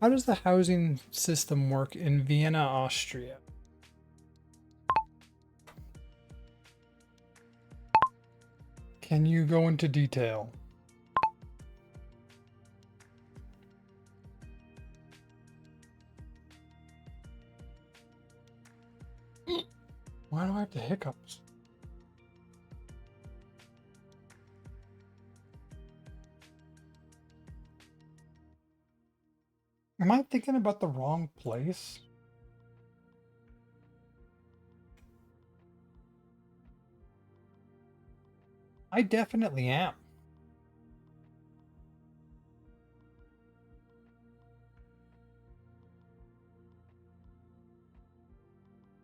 How does the housing system work in Vienna, Austria? Can you go into detail? Why do I have the hiccups? Am I thinking about the wrong place? I definitely am.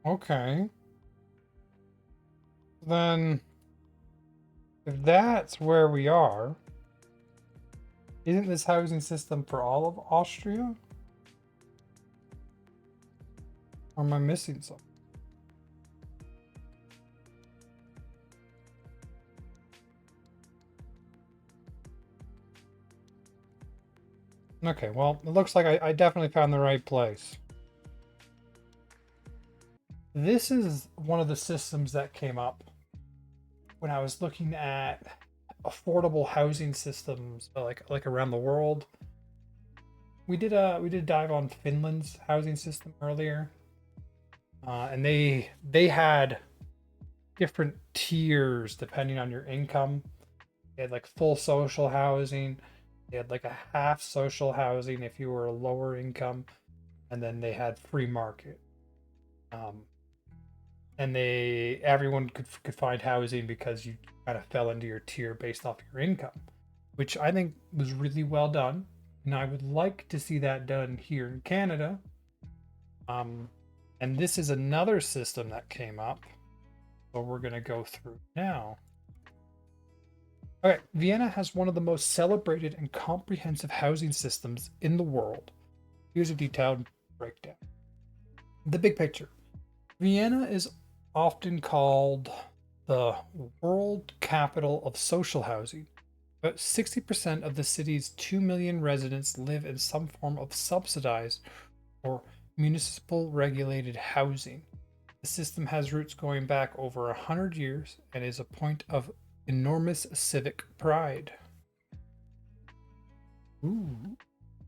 Okay. Then, if that's where we are, isn't this housing system for all of Austria? Or am I missing something? Okay, well, it looks like I definitely found the right place. This is one of the systems that came up when I was looking at affordable housing systems like around the world. We did a dive on Finland's housing system earlier, and they had different tiers depending on your income. They had like full social housing. They had like a half social housing if you were a lower income, and then they had free market. Um, and everyone could find housing because you kind of fell into your tier based off your income, which I think was really well done. And I would like to see that done here in Canada. And this is another system that came up, so we're going to go through now. Okay, Vienna has one of the most celebrated and comprehensive housing systems in the world. Here's a detailed breakdown. The big picture. Vienna is often called the world capital of social housing. About 60% of the city's 2 million residents live in some form of subsidized or municipal regulated housing. The system has roots going back over 100 years and is a point of enormous civic pride. Ooh,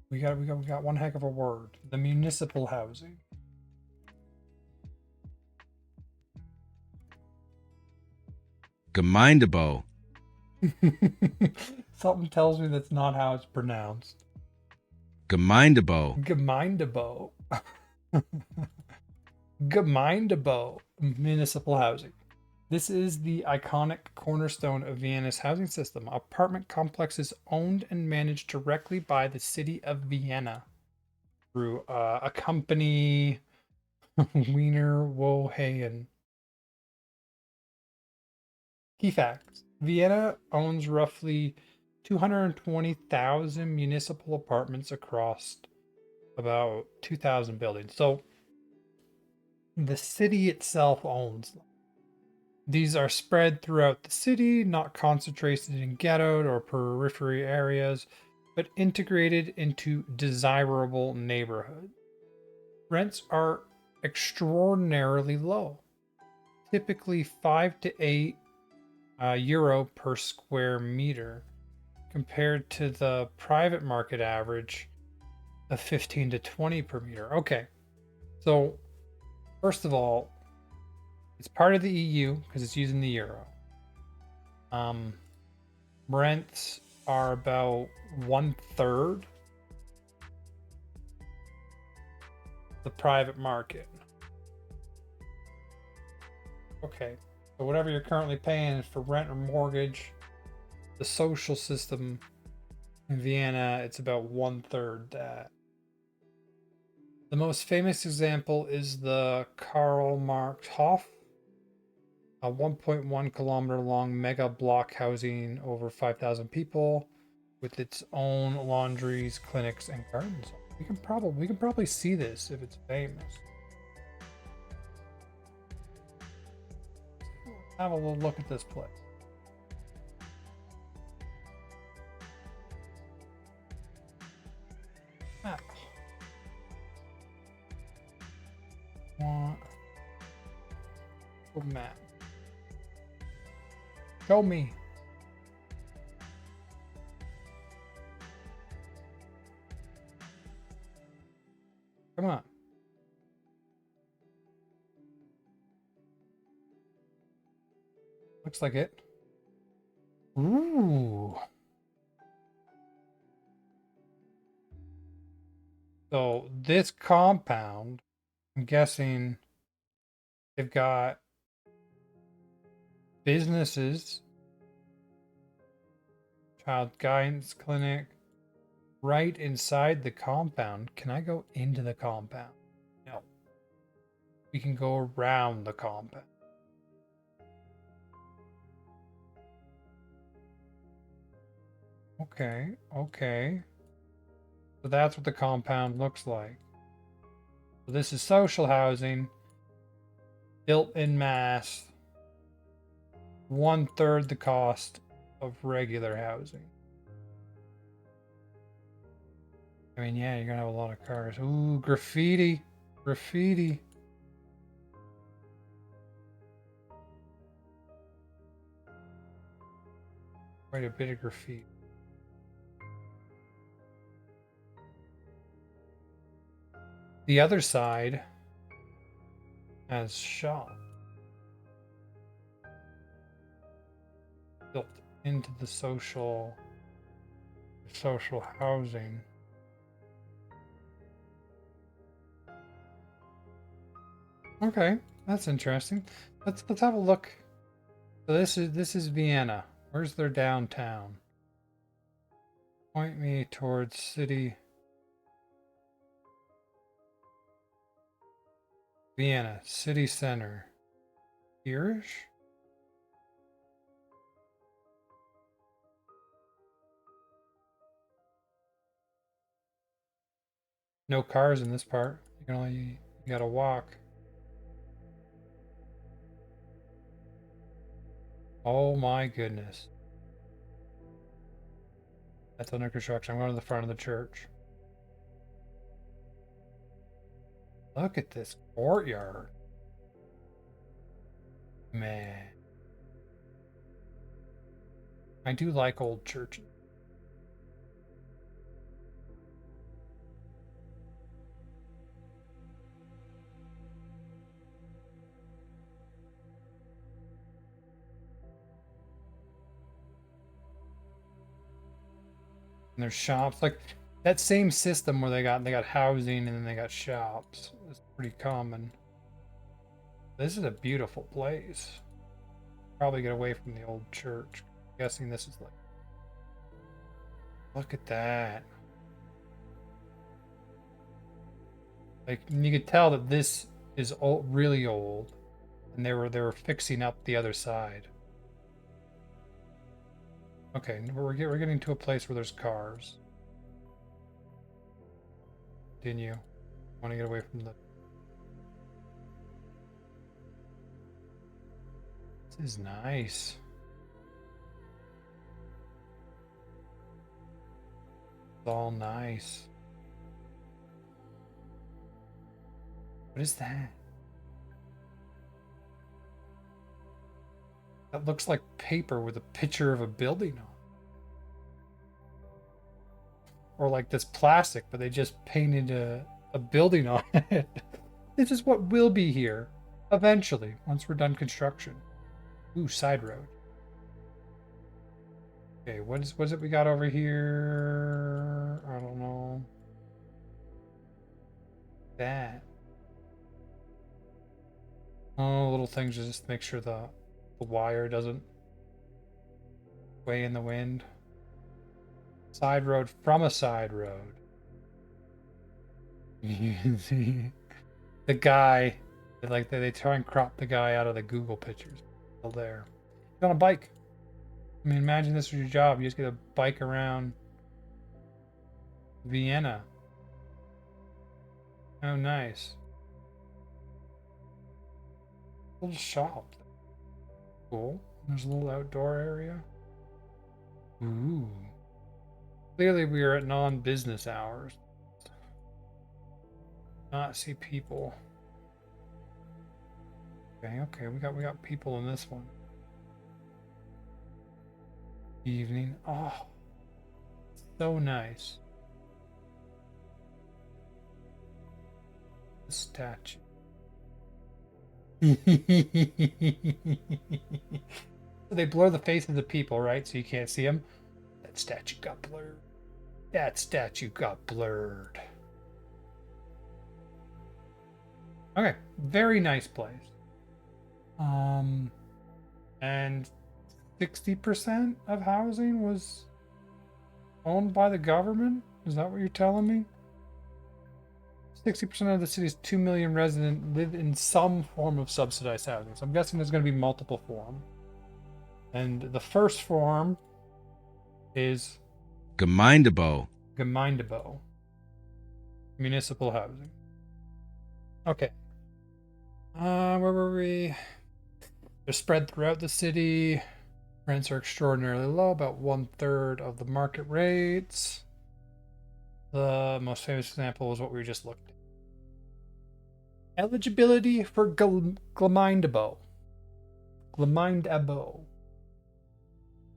we got one heck of a word. The municipal housing. Gemeindebau. Something tells me that's not how it's pronounced. Gemeindebau. Gemeindebau. Gemeindebau. Municipal housing. This is the iconic cornerstone of Vienna's housing system. Apartment complexes owned and managed directly by the city of Vienna through a company, Wiener Wohnungen. Key facts. Vienna owns roughly 220,000 municipal apartments across about 2,000 buildings. So the city itself owns them. These are spread throughout the city, not concentrated in ghettoed or periphery areas, but integrated into desirable neighborhoods. Rents are extraordinarily low, typically 5 to 8 euro per square meter, compared to the private market average of 15 to 20 per meter. Okay, so first of all, it's part of the EU because it's using the euro. Rents are about 1/3 the private market. Okay, so whatever you're currently paying for rent or mortgage, the social system in Vienna, it's about 1/3 that. The most famous example is the Karl Marx Hof, a 1.1 kilometer long mega block housing over 5,000 people with its own laundries, clinics, and gardens. We can probably see this if it's famous. Have a little look at this place. Ah. Want a map. Show me. Come on. Looks like it. Ooh. So this compound, I'm guessing they've got businesses, child guidance clinic, right inside the compound. Can I go into the compound? No. We can go around the compound. Okay, okay. So that's what the compound looks like. So this is social housing, built in mass, 1/3 the cost of regular housing. I mean, yeah, you're gonna have a lot of cars. Ooh, graffiti, graffiti. Quite a bit of graffiti. The other side has shop built into the social housing. Okay, that's interesting. Let's have a look. So this is Vienna. Where's their downtown? Point me towards city. Vienna, city center. Here-ish? No cars in this part. You gotta walk. Oh my goodness. That's under construction. I'm going to the front of the church. Look at this courtyard. Man. I do like old churches. And there's shops. Like that same system where they got housing and then they got shops. It's pretty common. This is a beautiful place. Probably get away from the old church. I'm guessing this is like, look at that. Like you could tell that this is old, really old, and they were fixing up the other side. Okay, we're getting to a place where there's cars. Continue. Want to get away from the. This is nice. It's all nice. What is that? That looks like paper with a picture of a building on. Or like this plastic, but they just painted a building on it. This is what will be here eventually, once we're done construction. Ooh, side road. Okay, what is it we got over here? I don't know. That. Oh, little things just to make sure the wire doesn't sway in the wind. Side road from a side road. You can see the guy, like they try and crop the guy out of the Google pictures. Still there. He's on a bike. I mean, imagine this was your job. You just get a bike around Vienna. Oh, nice. Little shop. Cool. There's a little outdoor area. Ooh. Clearly we are at non-business hours. Not see people. Okay, we got people in this one. Evening. Oh, so nice. The statue. They blur the faces of people, right? So you can't see them. That statue got blurred. That statue got blurred. Okay, very nice place. And 60% of housing was owned by the government? Is that what you're telling me? 60% of the city's 2 million residents live in some form of subsidized housing. So I'm guessing there's going to be multiple forms. And the first form is Gemeindebau. Gemeindebau, municipal housing. Okay. Where were we? They're spread throughout the city. Rents are extraordinarily low, about 1/3 of the market rates. The most famous example is what we just looked at. Eligibility for Gemeindebau. Gemeindebau.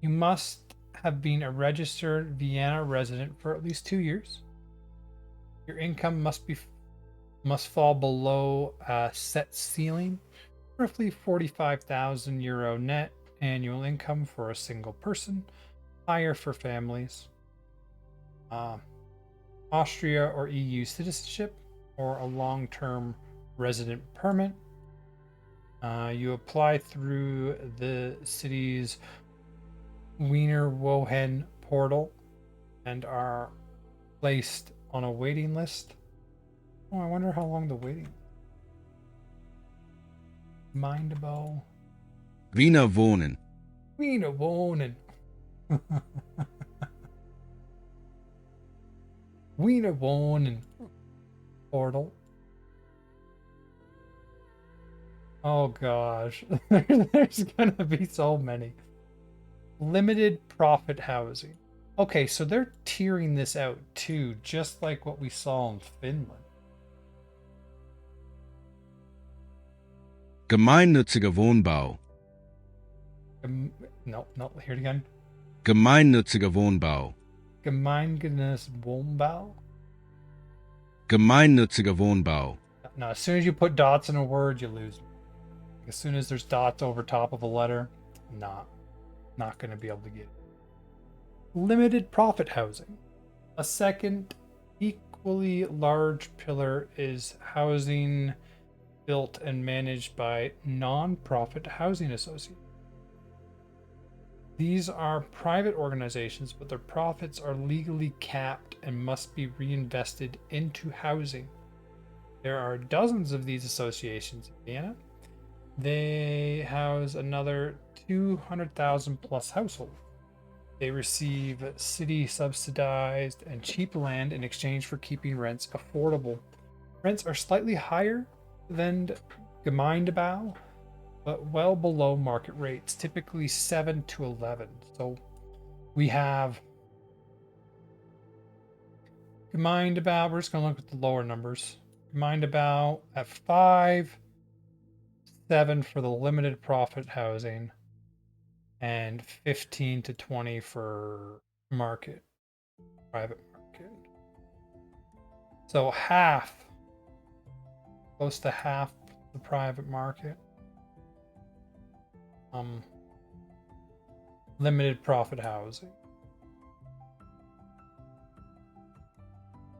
You must have been a registered Vienna resident for at least 2 years. Your income must fall below a set ceiling, roughly 45,000 euro net annual income for a single person, higher for families. Austria or EU citizenship or a long-term resident permit. You apply through the city's Wiener Wohen portal and are placed on a waiting list. Oh, I wonder how long the waiting. Mindable. Wiener Wohnen. Wiener Wohnen. Wiener Wohnen portal. Oh gosh, there's gonna be so many. Limited profit housing. Okay, so they're tiering this out too, just like what we saw in Finland. Gemeinnütziger Wohnbau. No, hear it again. Gemeinnütziger Wohnbau. Gemeingenes Wohnbau. Gemeinnütziger Wohnbau. No, as soon as you put dots in a word, you lose. As soon as there's dots over top of a letter, not going to be able to get it. Limited profit housing. A second equally large pillar is housing built and managed by non-profit housing associations. These are private organizations, but their profits are legally capped and must be reinvested into housing. There are dozens of these associations in Vienna. They house another 200,000 plus households. They receive city subsidized and cheap land in exchange for keeping rents affordable. Rents are slightly higher than Gemeindebau, but well below market rates, typically 7 to 11. So we have Gemeindebau, we're just going to look at the lower numbers. Gemeindebau at 5, 7 for the limited profit housing, and 15 to 20 for private market. So close to half the private market. Limited profit housing.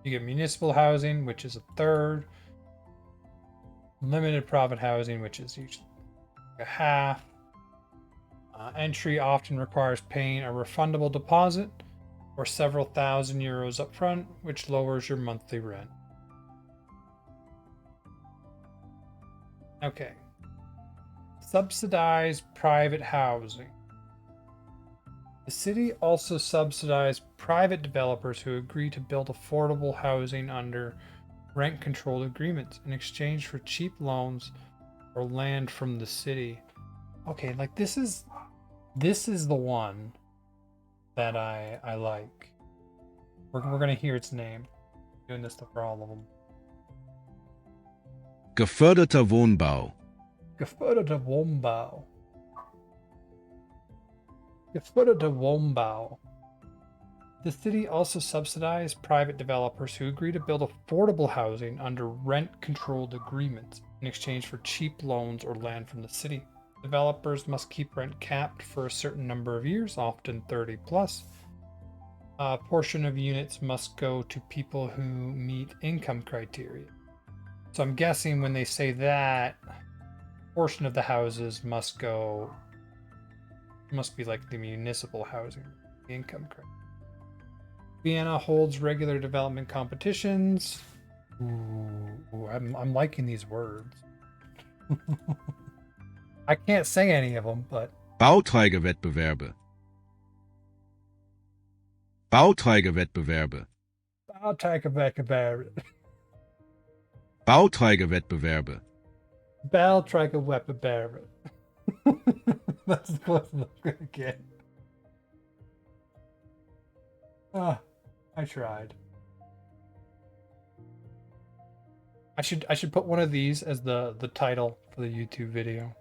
You get municipal housing, which is 1/3. Limited profit housing, which is usually a half. Entry often requires paying a refundable deposit or several thousand euros up front, which lowers your monthly rent. Okay. Subsidized private housing. The city also subsidized private developers who agree to build affordable housing under rent-controlled agreements in exchange for cheap loans or land from the city. Okay, like this is the one that I like. We're gonna hear its name. I'm doing this for all of them. Geförderter Wohnbau. Geförderte Wohnbau. Geförderte Wohnbau. The city also subsidized private developers who agree to build affordable housing under rent-controlled agreements in exchange for cheap loans or land from the city. Developers must keep rent capped for a certain number of years, often 30 plus. A portion of units must go to people who meet income criteria. So I'm guessing when they say that, portion of the houses must be like the municipal housing, the income criteria. Vienna holds regular development competitions. Ooh, I'm liking these words. I can't say any of them, but Bauträgerwettbewerbe. Bauträgerwettbewerbe. Bauträgerwettbewerbe. Bauträgerwettbewerbe. Bauträgerwettbewerbe. That's the closest I'm gonna get. I tried. I should put one of these as the title for the YouTube video.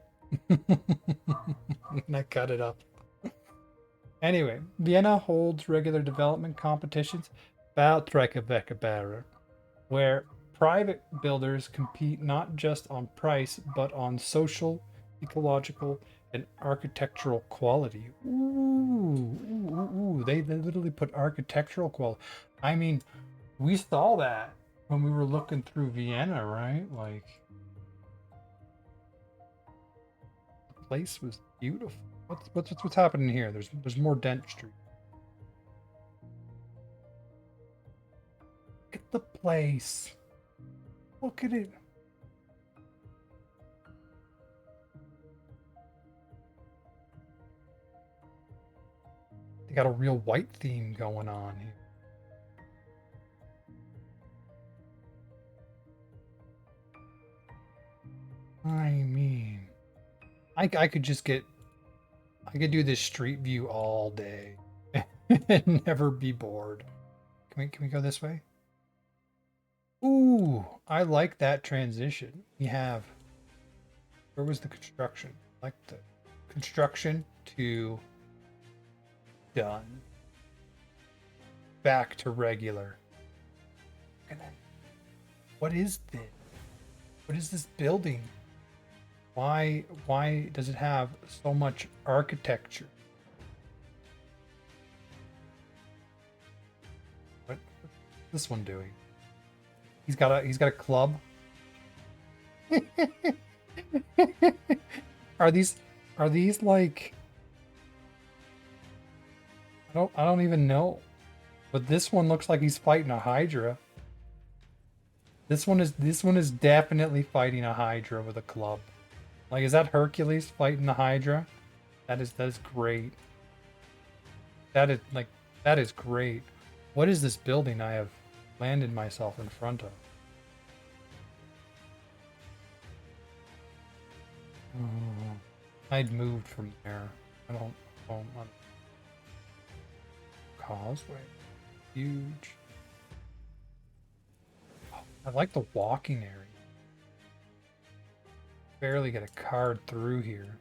And I cut it up. Anyway, Vienna holds regular development competitions, Bauträgerwettbewerbe, where private builders compete not just on price but on social, ecological, and architectural quality. Ooh, they literally put architectural quality. I mean, we saw that when we were looking through Vienna, right? Like, the place was beautiful. What's happening here? There's more dentistry. Look at the place. Look at it. They got a real white theme going on here. I mean, I could just I could do this street view all day and never be bored. Can we go this way? Ooh, I like that transition. We have, where was the construction? Like the construction to done. Back to regular. What is this? What is this building? Why does it have so much architecture? What's this one doing? He's got a club. Are these like, I don't even know. But this one looks like he's fighting a Hydra. This one is definitely fighting a Hydra with a club. Like, is that Hercules fighting the Hydra? That is great. That is great. What is this building I have landed myself in front of? I'd moved from there. I don't Causeway. Huge. Oh, I like the walking area. Barely get a card through here.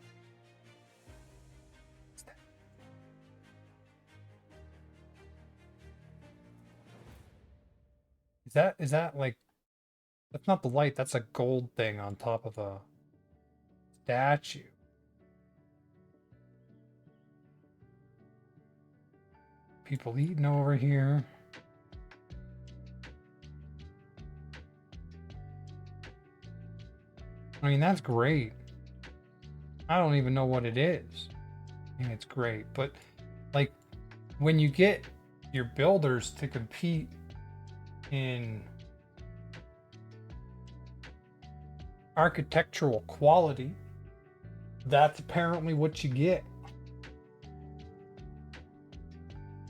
Is that like, that's not the light, that's a gold thing on top of a statue. People eating over here. I mean, that's great. I don't even know what it is. I mean, it's great, but like, when you get your builders to compete in architectural quality, that's apparently what you get.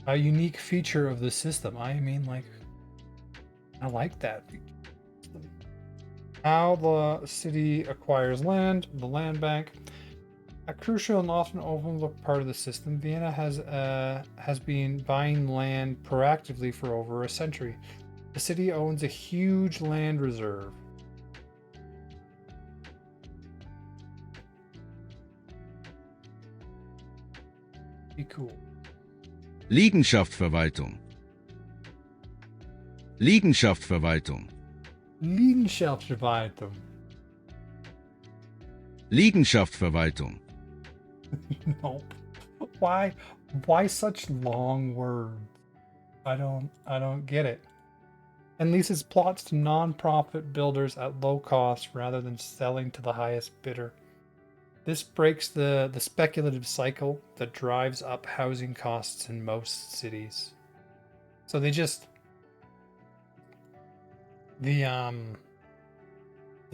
A unique feature of the system. I mean, like, I like that feature. How the city acquires land, the land bank. A crucial and often overlooked part of the system, Vienna has been buying land proactively for over a century. The city owns a huge land reserve. Be cool. Liegenschaftsverwaltung. Liegenschaftsverwaltung. Liegenschaftsverwaltung. Liegenschaftsverwaltung. Nope. Why such long words? I don't get it. And leases plots to non-profit builders at low cost rather than selling to the highest bidder. This breaks the speculative cycle that drives up housing costs in most cities. So they just the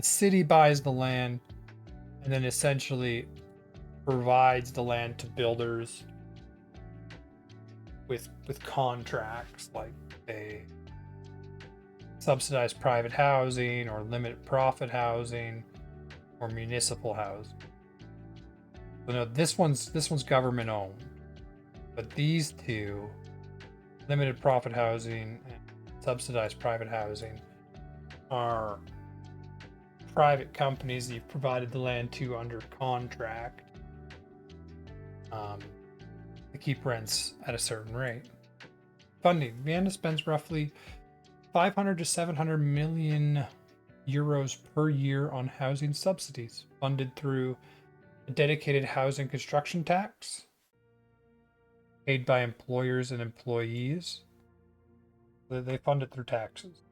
city buys the land and then essentially provides the land to builders with contracts, like they subsidize private housing or limit profit housing or municipal housing. So no, this one's government owned, but these two, limited profit housing and subsidized private housing, are private companies that you've provided the land to under contract to keep rents at a certain rate. Funding: Vienna spends roughly 500 to 700 million euros per year on housing subsidies, funded through a dedicated housing construction tax paid by employers and employees. They fund it through taxes.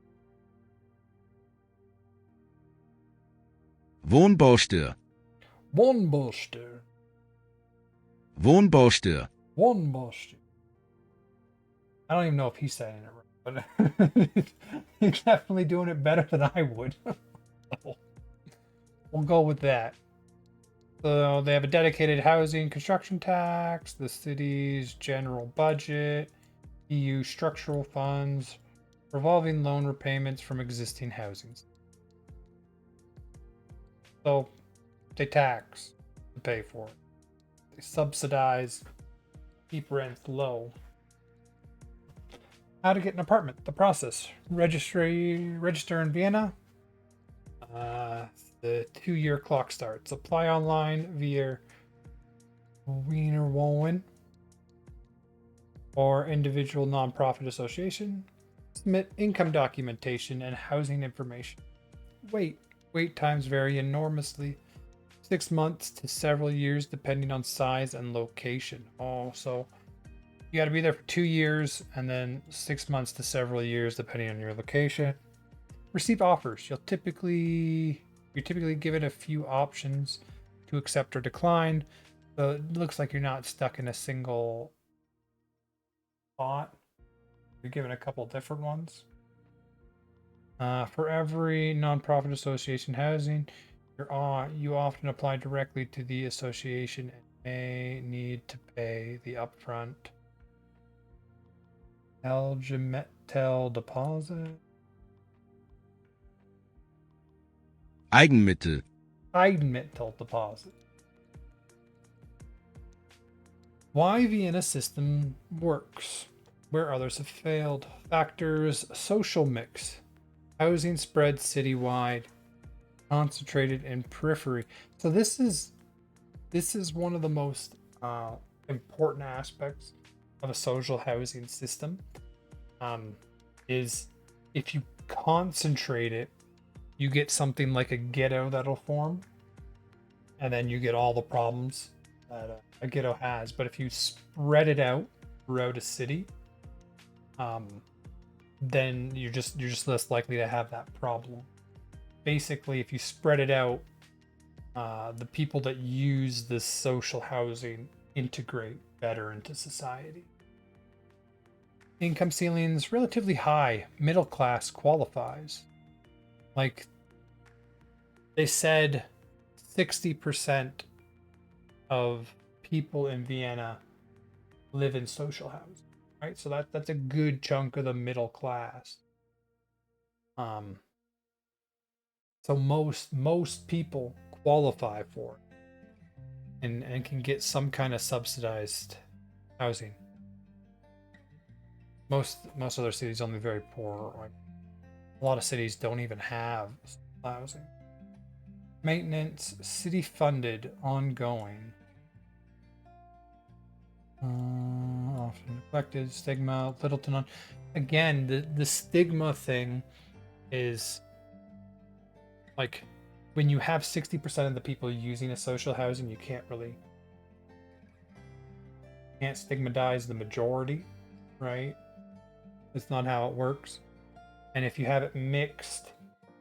Wohnbaustelle. Wohnbaustelle. Wohnbaustelle. Wohnbaustelle. I don't even know if he's saying it right, but he's definitely doing it better than I would. We'll go with that. So they have a dedicated housing construction tax, the city's general budget, EU structural funds, revolving loan repayments from existing housings. So they tax to pay for it. They subsidize, keep rents low. How to get an apartment? The process: register in Vienna. The 2-year clock starts. Apply online via Wiener Wohnen or individual nonprofit association. Submit income documentation and housing information. Wait times vary enormously. 6 months to several years depending on size and location. Oh, so you got to be there for 2 years and then 6 months to several years depending on your location. Receive offers. You're typically given a few options to accept or decline. So it looks like you're not stuck in a single spot. You're given a couple different ones. For every nonprofit association housing, you often apply directly to the association and may need to pay the upfront Eigenmittel deposit. Eigenmittel. Eigenmittel deposit. Why Vienna system works, where others have failed. Factors: social mix, housing spread citywide, concentrated in periphery. So this is one of the most important aspects of a social housing system. Is if you concentrate it, you get something like a ghetto that'll form, and then you get all the problems that a ghetto has. But if you spread it out throughout a city, then you're just less likely to have that problem. Basically, if you spread it out, the people that use this social housing integrate better into society. Income ceilings relatively high. Middle class qualifies. Like they said, 60% of people in Vienna live in social housing, right? So that's a good chunk of the middle class. So most people qualify for it and can get some kind of subsidized housing. Most other cities only very poor. Like, a lot of cities don't even have housing. Maintenance, city funded, ongoing. Often neglected, stigma, little to none. Again, the stigma thing is like when you have 60% of the people using a social housing, you can't stigmatize the majority, right? That's not how it works. And if you have it mixed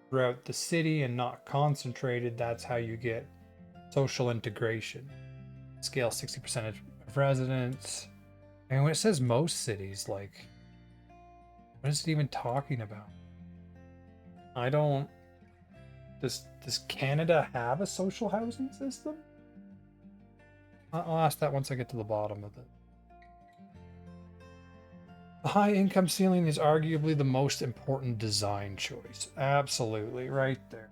throughout the city and not concentrated, that's how you get social integration. Scale 60% of residents. And when it says most cities, like, what is it even talking about? I don't. Does Canada have a social housing system? I'll ask that once I get to the bottom of it. The high income ceiling is arguably the most important design choice. Absolutely, right there.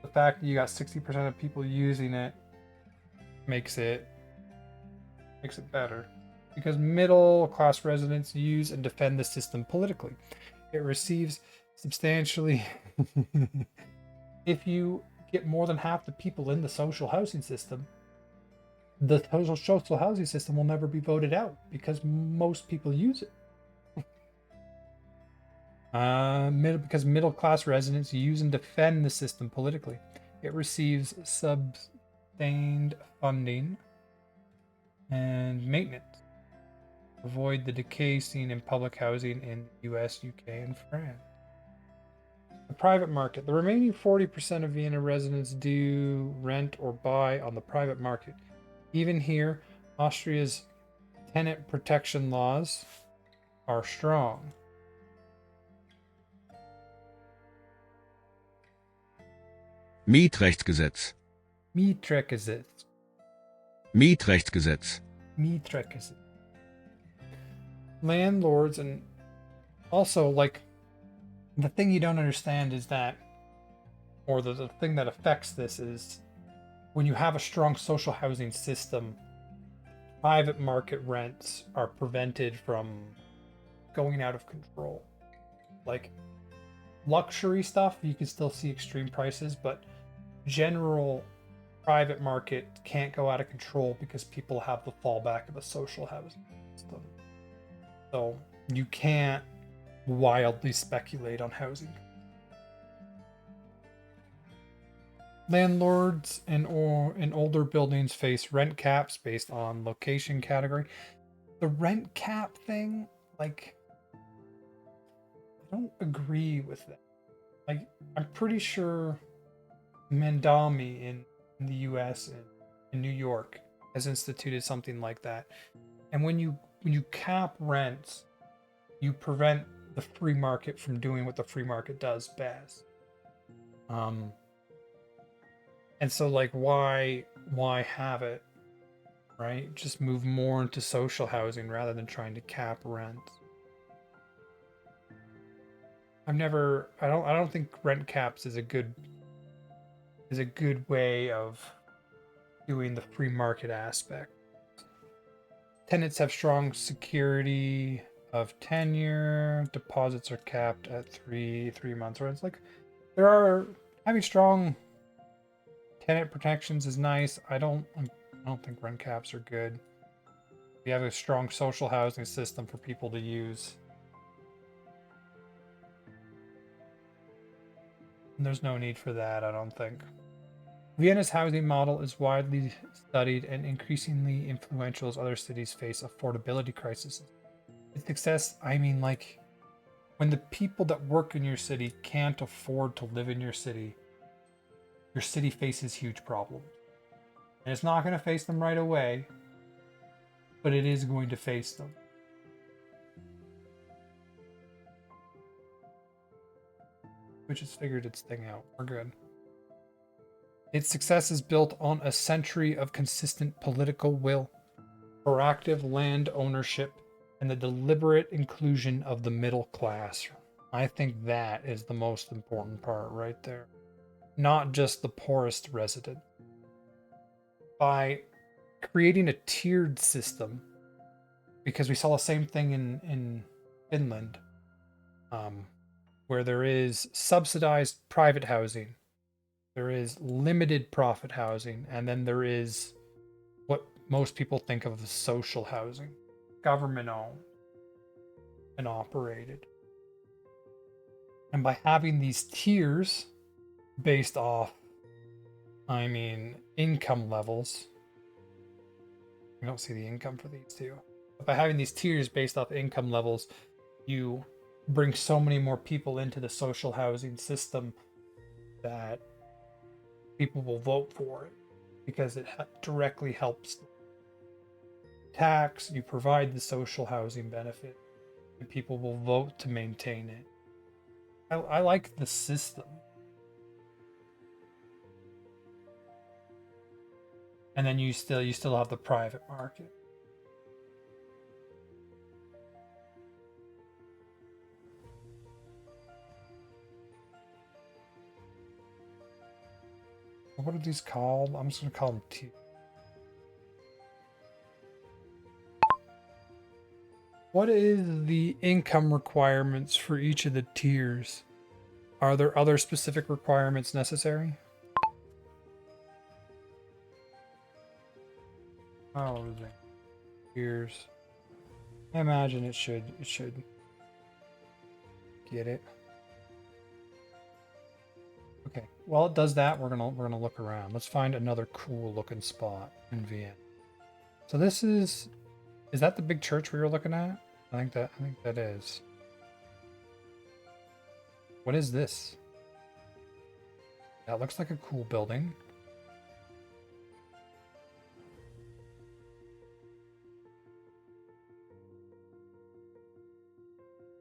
The fact that you got 60% of people using it makes it better. Because middle class residents use and defend the system politically. It receives substantially. If you get more than half the people in the social housing system, the social housing system will never be voted out because most people use it. Because middle class residents use and defend the system politically. It receives sustained funding and maintenance. Avoid the decay seen in public housing in the US, UK, and France. The private market. The remaining 40% of Vienna residents do rent or buy on the private market. Even here, Austria's tenant protection laws are strong. Mietrechtsgesetz. Mietrechtsgesetz. Mietrechtsgesetz. Mietrechtsgesetz. Landlords, and also, like, the thing you don't understand is that, or the thing that affects this is when you have a strong social housing system, private market rents are prevented from going out of control. Like luxury stuff, you can still see extreme prices, but general private market can't go out of control because people have the fallback of a social housing system. So you can't wildly speculate on housing. Landlords in older buildings face rent caps based on location category. The rent cap thing, like, I don't agree with that. Like, I'm pretty sure Mandami in the US and in New York has instituted something like that. And when you cap rents, you prevent the free market from doing what the free market does best. And so, like, why have it, right? Just move more into social housing rather than trying to cap rents. I don't think rent caps is a good way of doing the free market aspect. Tenants have strong security of tenure. Deposits are capped at three months. Or it's like having strong tenant protections is nice. I don't think rent caps are good. We have a strong social housing system for people to use. And there's no need for that, I don't think. Vienna's housing model is widely studied and increasingly influential as other cities face affordability crises. Its success, I mean, like, when the people that work in your city can't afford to live in your city faces huge problems. And it's not going to face them right away, but it is going to face them. Which has figured its thing out. We're good. Its success is built on a century of consistent political will, proactive land ownership, and the deliberate inclusion of the middle class. I think that is the most important part right there. Not just the poorest resident. By creating a tiered system, because we saw the same thing in Finland, where there is subsidized private housing, there is limited profit housing, and then there is what most people think of as social housing, government owned and operated. And by having these tiers based off, I mean, income levels, we don't see the income for these two. But by having these tiers based off income levels, you bring so many more people into the social housing system that people will vote for it because it directly helps tax. You provide the social housing benefit, and people will vote to maintain it. I like the system. And then you still have the private market. What are these called? I'm just gonna call them T. What is the income requirements for each of the tiers? Are there other specific requirements necessary? Oh, tiers. I imagine it should get it. Okay. While it does that, we're gonna look around. Let's find another cool looking spot in Vienna. So this is that the big church we were looking at? I think that is. What is this? That looks like a cool building.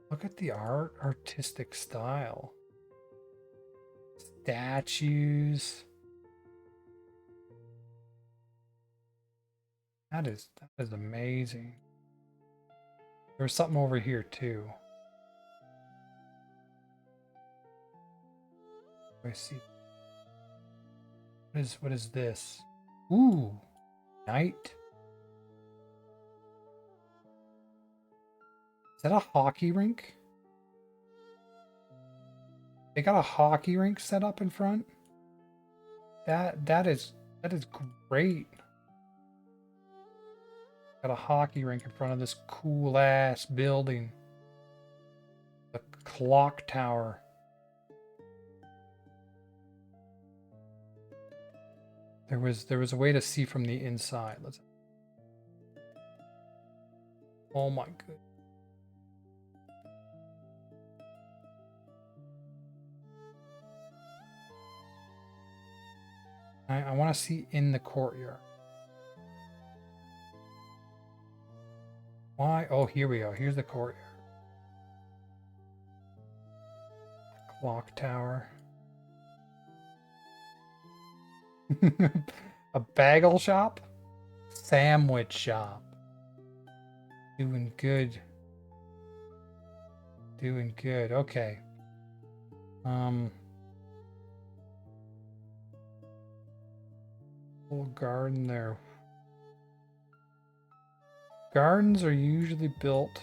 Look at the artistic style. Statues. That is amazing. There's something over here too. I see. What is this? Ooh, night. Is that a hockey rink? They got a hockey rink set up in front. That is great. Got a hockey rink in front of this cool ass building. The clock tower. There was a way to see from the inside. Let's. Oh my god. I want to see in the courtyard. Why? Oh, here we go. Here's the courtyard. Clock tower. A bagel shop? Sandwich shop. Doing good. Doing good. Okay. Little garden there. Gardens are usually built.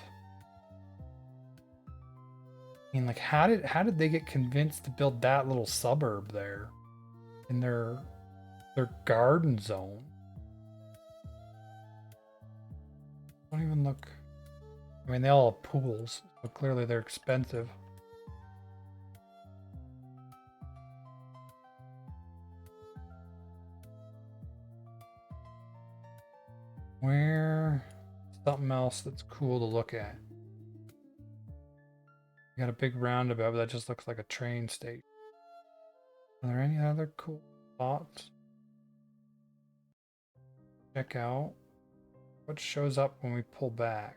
I mean, like, how did they get convinced to build that little suburb there in their garden zone? Don't even look. I mean, they all have pools, but clearly they're expensive. Where? Something else that's cool to look at. You got a big roundabout, but that just looks like a train station. Are there any other cool spots? Check out what shows up when we pull back.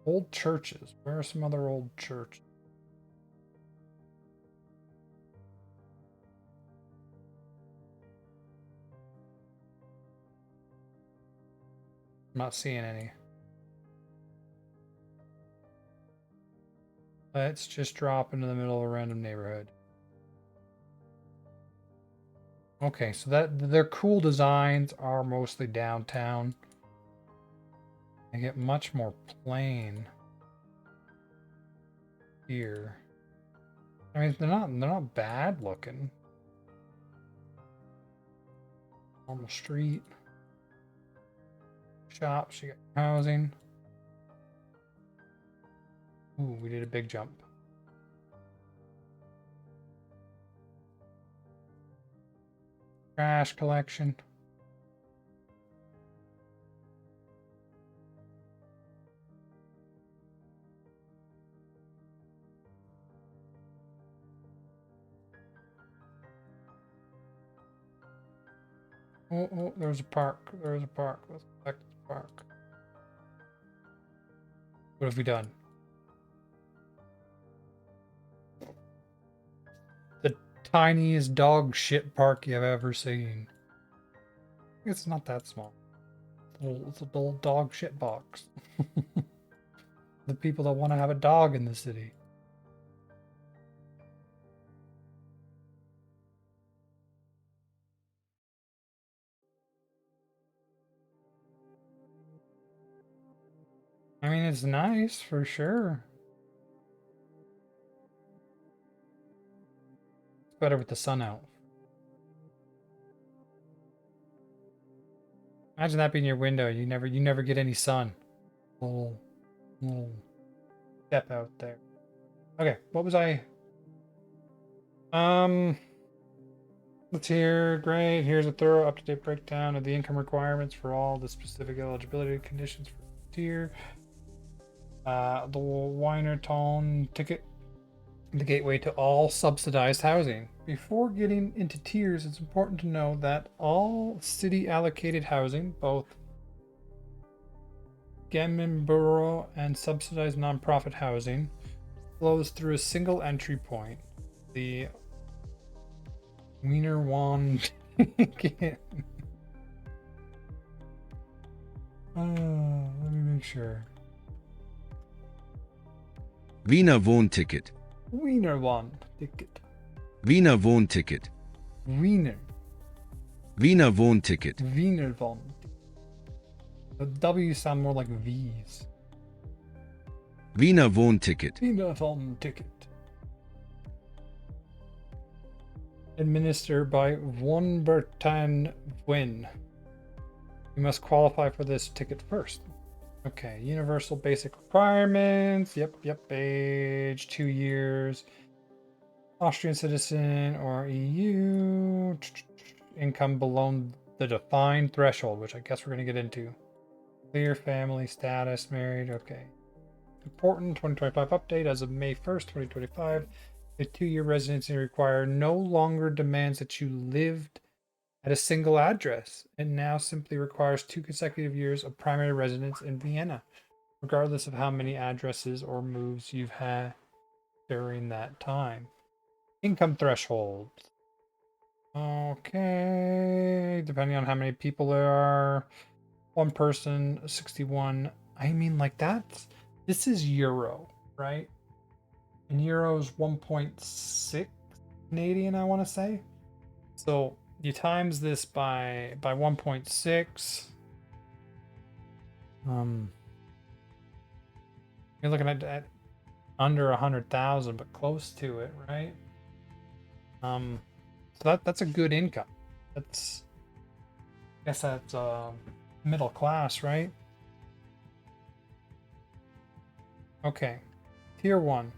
Old churches. Where are some other old churches? I'm not seeing any. Let's just drop into the middle of a random neighborhood. Okay, so their cool designs are mostly downtown. They get much more plain here. I mean, they're not bad looking. Normal street. shops, you got housing. Ooh, we did a big jump. Trash collection. Oh, there's a park. There's a park. Let's go back to the park. What have we done? The tiniest dog shit park you've ever seen. It's not that small. It's a little dog shit box. The people that want to have a dog in the city. I mean, it's nice for sure. It's better with the sun out. Imagine that being your window. You never get any sun. Little step out there. Okay, what was I? Let's hear. Great. Here's a thorough, up-to-date breakdown of the income requirements for all the specific eligibility conditions for tier. The Wiener Tone ticket, the gateway to all subsidized housing. Before getting into tiers, it's important to know that all city allocated housing, both Gemeinbüro and subsidized nonprofit housing, flows through a single entry point, the Wiener Wand ticket. Let me make sure. Wiener Wohnticket. Wiener Wand ticket. Wiener Wohnticket. Wiener. Wiener Wohnticket. Wiener Wand. The W sound more like V's. Wiener Wohnticket. Wiener Wand ticket. Administered by Wohnbertan Win. You must qualify for this ticket first. Okay, universal basic requirements. Yep. Age 2 years. Austrian citizen or EU. Income below the defined threshold, which I guess we're going to get into. Clear family status, married. Okay. Important 2025 update as of May 1st, 2025. The 2-year residency require no longer demands that you lived at a single address. It now simply requires 2 consecutive years of primary residence in Vienna, regardless of how many addresses or moves you've had during that time. Income threshold. Okay, depending on how many people there are. One person, 61. I mean, like that. This is euro, right? In euros, 1.6 Canadian, I want to say. So you times this by 1.6. You're looking at under 100,000, but close to it, right? So that's a good income. I guess that's middle class, right? Okay, tier 1,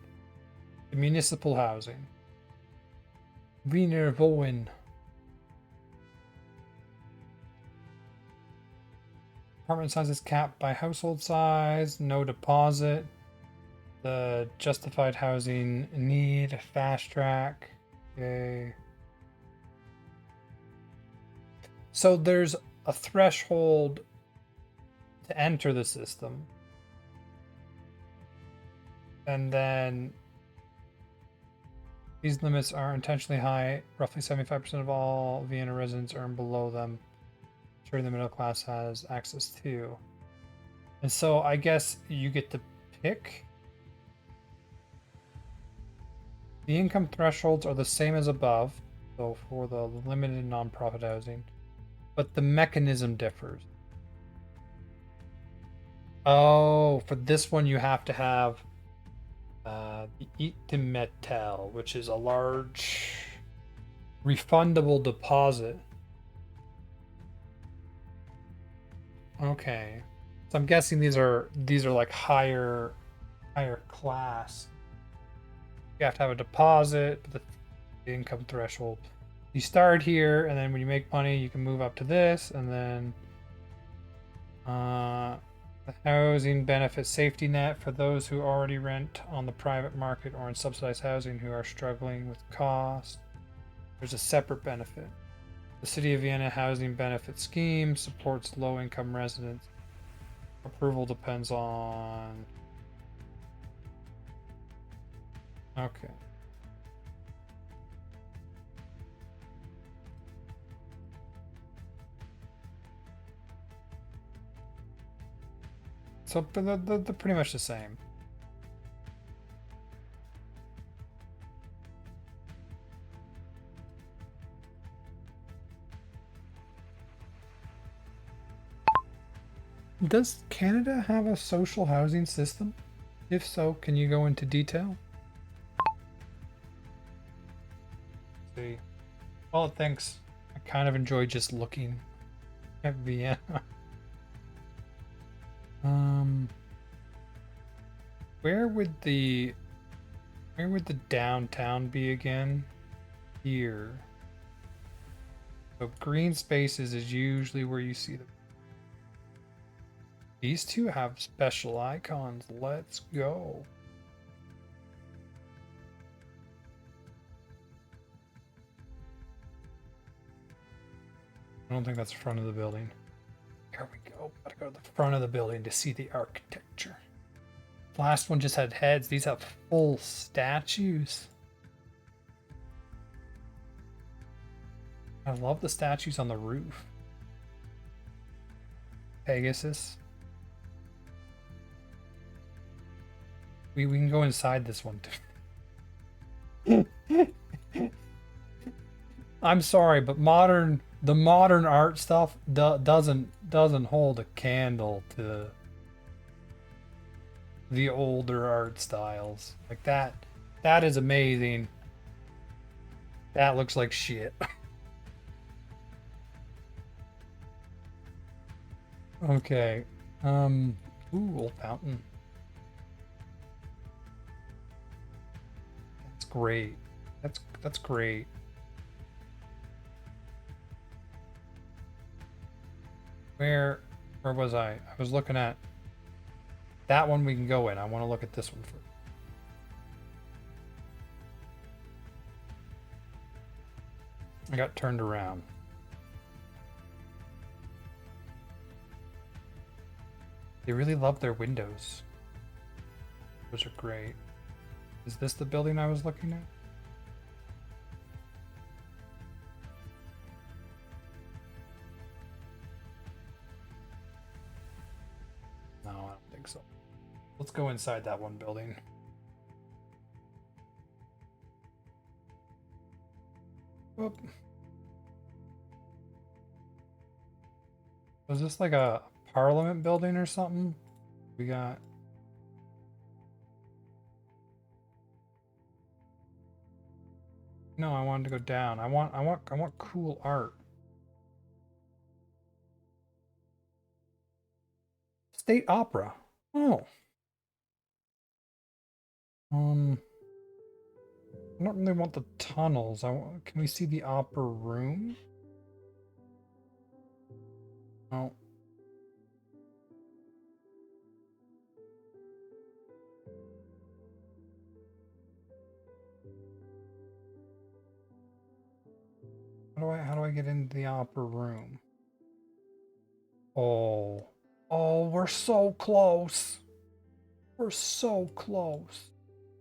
the municipal housing. Wiener Wohn. Apartment size is capped by household size, no deposit. The justified housing need, fast track. Okay. So there's a threshold to enter the system. And then these limits are intentionally high. Roughly 75% of all Vienna residents earn below them. Sure, the middle class has access to. And so I guess you get to pick. The income thresholds are the same as above, so for the limited nonprofit housing, but the mechanism differs. Oh, for this one you have to have the Eat-to-Metal, which is a large refundable deposit. Okay. So I'm guessing these are like higher class. You have to have a deposit, but the income threshold. You start here, and then when you make money, you can move up to this, and then the housing benefit safety net for those who already rent on the private market or in subsidized housing who are struggling with cost. There's a separate benefit. The City of Vienna Housing Benefit Scheme supports low-income residents. Approval depends on... Okay. So they're pretty much the same. Does Canada have a social housing system? If so, can you go into detail? Let's see. Well, thanks. I kind of enjoy just looking at Vienna. Where would the downtown be again? Here. So green spaces is usually where you see them. These two have special icons. Let's go. I don't think that's the front of the building. Here we go. Gotta go to the front of the building to see the architecture. Last one just had heads. These have full statues. I love the statues on the roof. Pegasus. We can go inside this one too. I'm sorry, but the modern art stuff doesn't hold a candle to the older art styles. Like that is amazing. That looks like shit. Okay. Ooh, old fountain. That's great. That's great. Where was I? I was looking at that one we can go in. I want to look at this one first. I got turned around. They really love their windows. Those are great. Is this the building I was looking at? No, I don't think so. Let's go inside that one building. Whoop. Was this like a parliament building or something? We got... No, I wanted to go down. I want cool art. State Opera. Oh. I don't really want the tunnels. Can we see the opera room? Oh. How do I get into the opera room? Oh. Oh, we're so close. We're so close.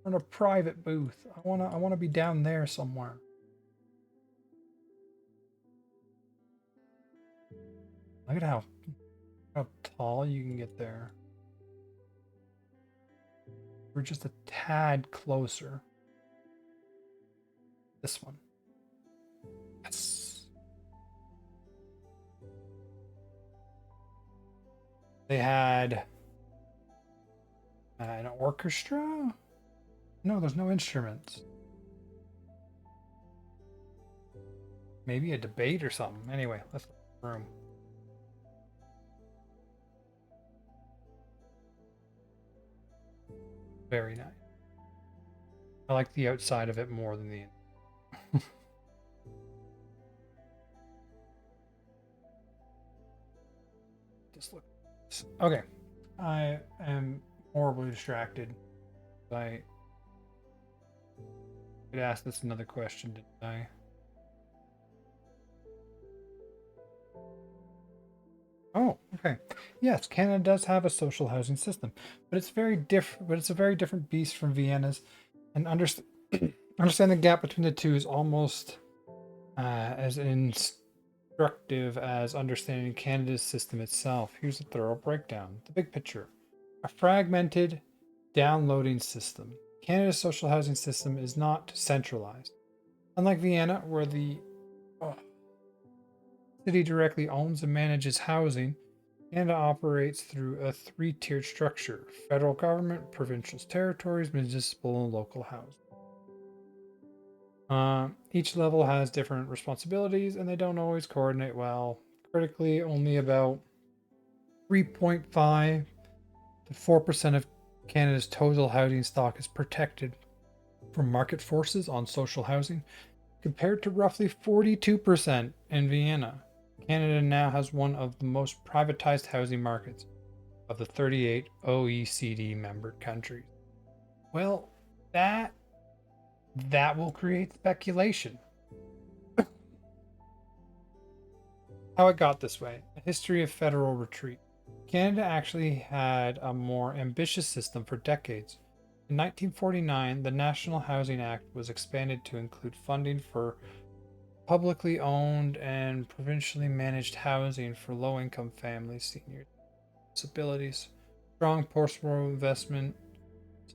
We're in a private booth. I wanna be down there somewhere. Look at how tall you can get there. We're just a tad closer. This one. Yes. They had an orchestra? No, there's no instruments. Maybe a debate or something. Anyway, let's look at the room. Very nice. I like the outside of it more than the inside. Just look. Okay. I am horribly distracted. I could ask this another question, didn't I? Oh, okay. Yes, Canada does have a social housing system, but it's very different. But it's a very different beast from Vienna's, and understand the gap between the two is almost as instructive as understanding Canada's system itself. Here's a thorough breakdown. The big picture: a fragmented, downloading system. Canada's social housing system is not centralized, unlike Vienna, where the uh, city directly owns and manages housing. Canada operates through a three-tiered structure: federal government, provincial territories, municipal, and local housing. Each level has different responsibilities and they don't always coordinate well. Critically, only about 3.5 to 4% of Canada's total housing stock is protected from market forces on social housing, compared to roughly 42% in Vienna. Canada now has one of the most privatized housing markets of the 38 OECD member countries. Well, that will create speculation. How it got this way: a history of federal retreat. Canada actually had a more ambitious system for decades. In 1949, the National Housing Act was expanded to include funding for publicly owned and provincially managed housing for low income families, seniors, disabilities. Strong post-war investment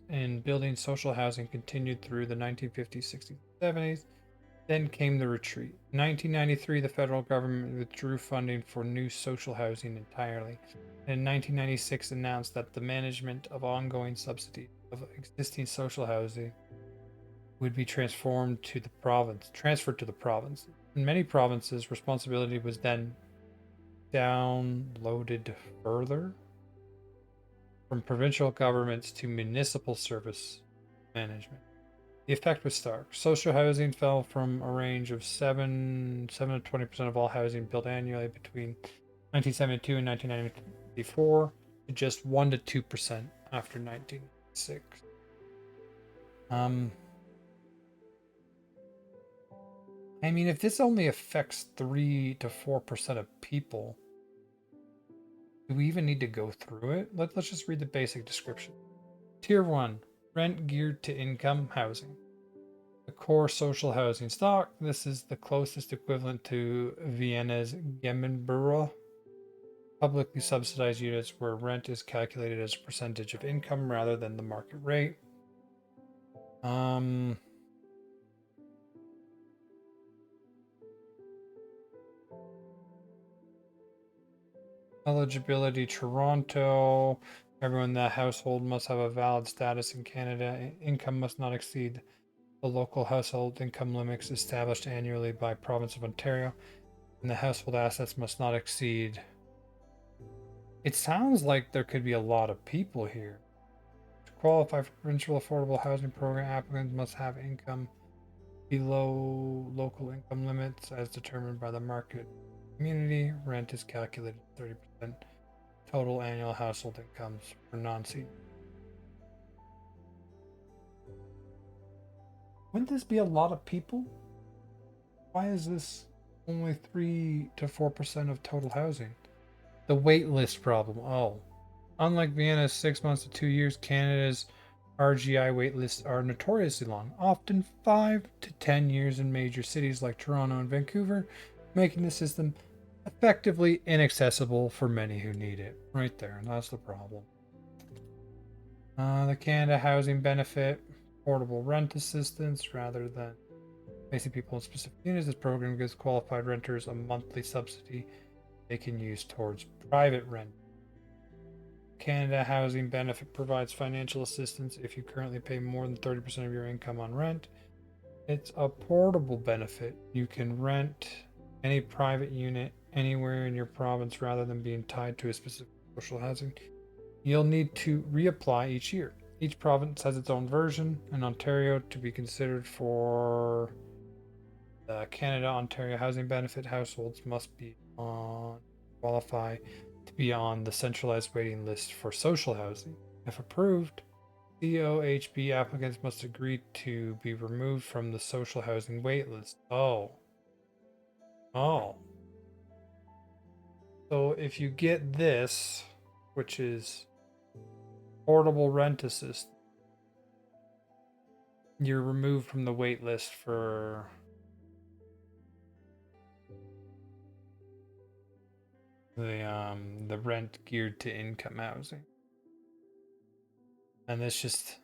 in building social housing continued through the 1950s, 60s, 70s. Then came the retreat. In 1993, the federal government withdrew funding for new social housing entirely, and in 1996 announced that the management of ongoing subsidies of existing social housing would be transferred to the province. In many provinces, responsibility was then downloaded further from provincial governments to municipal service management. The effect was stark. Social housing fell from a range of 7 to 20% of all housing built annually between 1972 and 1994 to just 1 to 2% after 1996. I mean, if this only affects 3 to 4% of people, do we even need to go through it? Let's just read the basic description. Tier 1: rent geared to income housing. The core social housing stock. This is the closest equivalent to Vienna's Gemeinbüro, publicly subsidized units where rent is calculated as a percentage of income rather than the market rate. Eligibility: Toronto. Everyone in the household must have a valid status in Canada. Income must not exceed the local household income limits established annually by province of Ontario, and the household assets must not exceed. It sounds like there could be a lot of people here. To qualify for provincial affordable housing program, applicants must have income below local income limits as determined by the market community. Rent is calculated 30% total annual household incomes for non-senior. Wouldn't this be a lot of people? Why is this only 3 to 4% of total housing? The wait list problem. Oh, unlike Vienna's 6 months to 2 years, Canada's RGI wait lists are notoriously long, often 5 to 10 years in major cities like Toronto and Vancouver, making the system effectively inaccessible for many who need it. Right there, and that's the problem. The Canada Housing Benefit, portable rent assistance rather than placing people in specific units. This program gives qualified renters a monthly subsidy they can use towards private rent. Canada Housing Benefit provides financial assistance if you currently pay more than 30% of your income on rent. It's a portable benefit. You can rent any private unit anywhere in your province rather than being tied to a specific social housing. You'll need to reapply each year. Each province has its own version. In Ontario, to be considered for the Canada Ontario Housing Benefit, households must be on qualify to be on the centralized waiting list for social housing. If approved, COHB applicants must agree to be removed from the social housing wait list. Oh. Oh. So if you get this, which is portable rent assist, you're removed from the wait list for the rent geared to income housing. And this just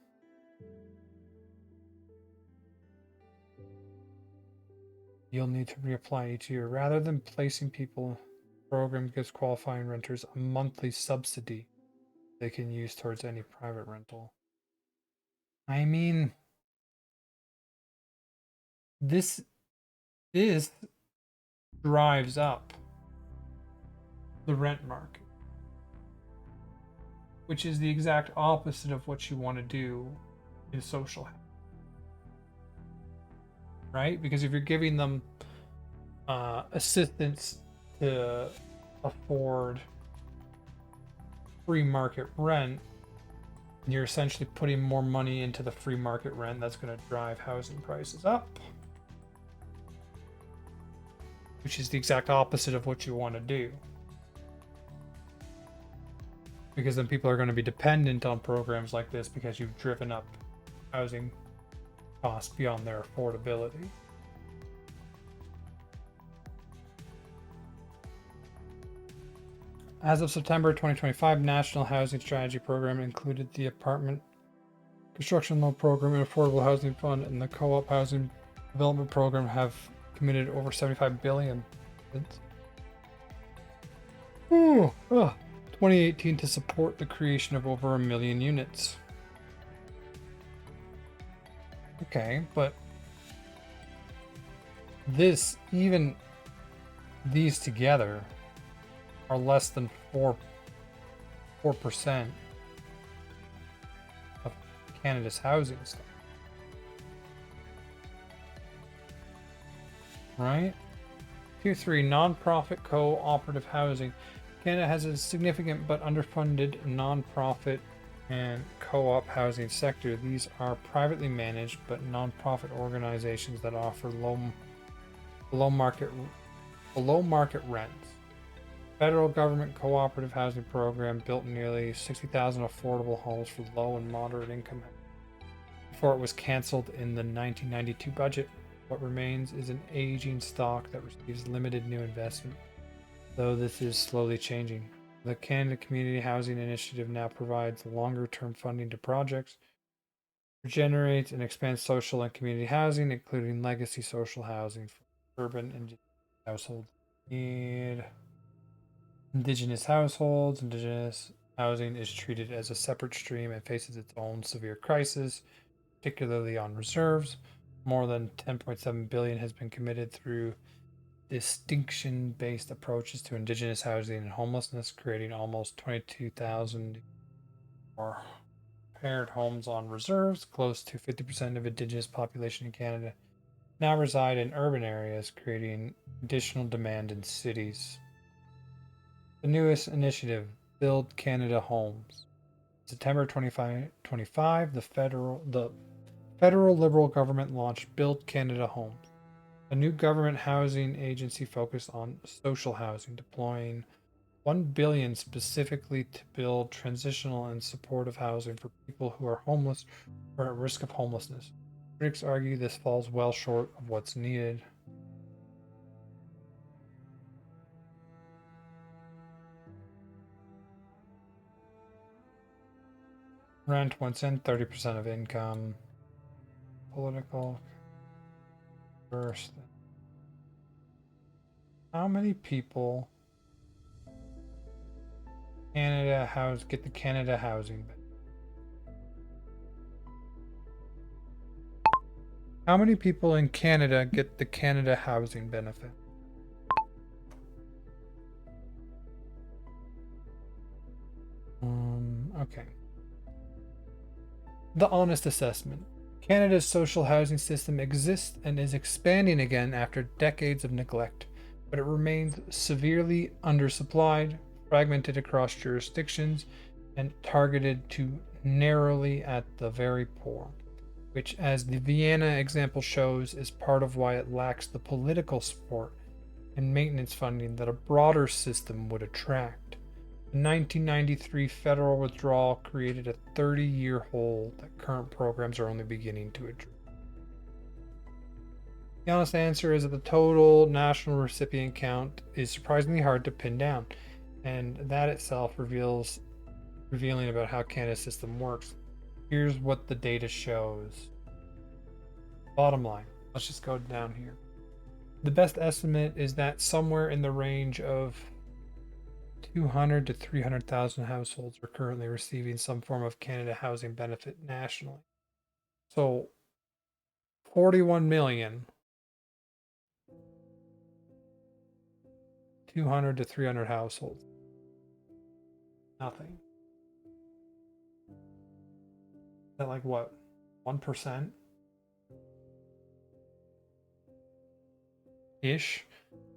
you'll need to reapply each year. Rather than placing people, the program gives qualifying renters a monthly subsidy they can use towards any private rental. I mean, this drives up the rent market, which is the exact opposite of what you want to do in social housing, right? Because if you're giving them assistance to afford free market rent, you're essentially putting more money into the free market rent. That's going to drive housing prices up, which is the exact opposite of what you want to do. Because then people are going to be dependent on programs like this because you've driven up housing costs beyond their affordability. As of September 2025, National Housing Strategy Program included the Apartment Construction Loan Program and Affordable Housing Fund, and the Co-op Housing Development Program have committed over $75 billion since 2018 to support the creation of over 1 million units. Okay, but even these together are less than 4% of Canada's housing stock. Right? Tier 3, non-profit cooperative housing. Canada has a significant but underfunded non-profit and co-op housing sector. These are privately managed but non-profit organizations that offer below market rents. Federal government cooperative housing program built nearly 60,000 affordable homes for low and moderate income before it was canceled in the 1992 budget. What remains is an aging stock that receives limited new investment, though this is slowly changing. The Canada Community Housing Initiative now provides longer-term funding to projects, regenerates and expands social and community housing, including legacy social housing for urban and households. Indigenous households. Indigenous housing is treated as a separate stream and faces its own severe crisis, particularly on reserves. More than $10.7 billion has been committed through distinction-based approaches to Indigenous housing and homelessness, creating almost 22,000 more paired homes on reserves. Close to 50% of Indigenous population in Canada now reside in urban areas, creating additional demand in cities. The newest initiative, Build Canada Homes. September 2025, the federal Liberal government launched Build Canada Homes, a new government housing agency focused on social housing, deploying $1 billion specifically to build transitional and supportive housing for people who are homeless or at risk of homelessness. Critics argue this falls well short of what's needed. Rent once in, 30% of income. Political first. How many people get the Canada housing benefit? How many people in Canada get the Canada housing benefit? Okay. The honest assessment. Canada's social housing system exists and is expanding again after decades of neglect, but it remains severely undersupplied, fragmented across jurisdictions, and targeted too narrowly at the very poor, which, as the Vienna example shows, is part of why it lacks the political support and maintenance funding that a broader system would attract. The 1993 federal withdrawal created a 30-year hole that current programs are only beginning to address. The honest answer is that the total national recipient count is surprisingly hard to pin down, and that itself revealing about how Canada's system works. Here's what the data shows. Bottom line, let's just go down here. The best estimate is that somewhere in the range of 200 to 300,000 households are currently receiving some form of Canada housing benefit nationally. So 41 million, 200 to 300 households. Nothing. Is that like what? 1%? Ish.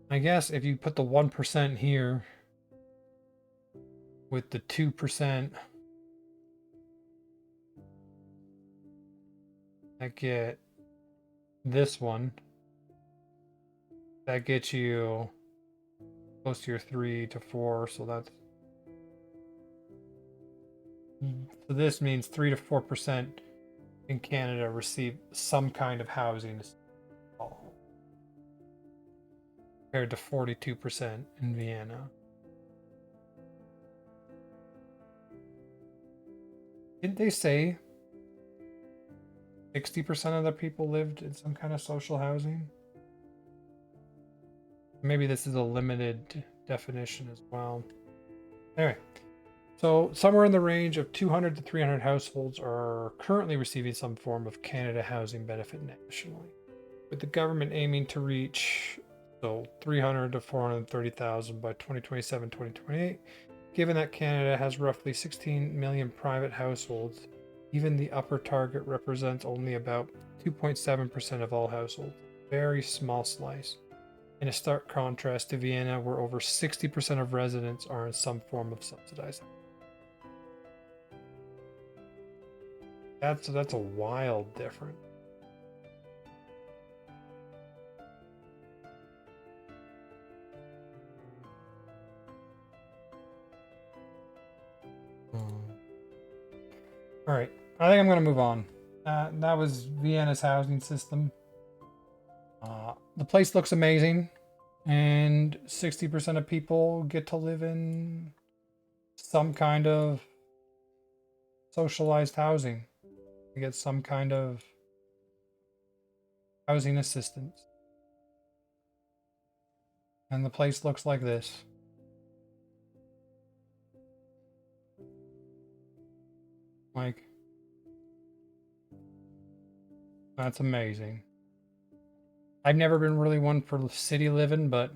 I guess if you put the 1% here with the 2%, I get this one. That gets you close to your 3 to 4, so that's so this means 3 to 4% in Canada receive some kind of housing compared to 42% in Vienna. Didn't they say 60% of the people lived in some kind of social housing? Maybe this is a limited definition as well. Anyway, so somewhere in the range of 200 to 300 households are currently receiving some form of Canada housing benefit nationally, with the government aiming to reach 300 to 430,000 by 2027-2028. Given that Canada has roughly 16 million private households, even the upper target represents only about 2.7% of all households. Very small slice. In a stark contrast to Vienna, where over 60% of residents are in some form of subsidized. That's a wild difference. All right, I think I'm going to move on. That was Vienna's housing system. The place looks amazing, and 60% of people get to live in some kind of socialized housing. They get some kind of housing assistance. And the place looks like this. Like, that's amazing. I've never been really one for city living, but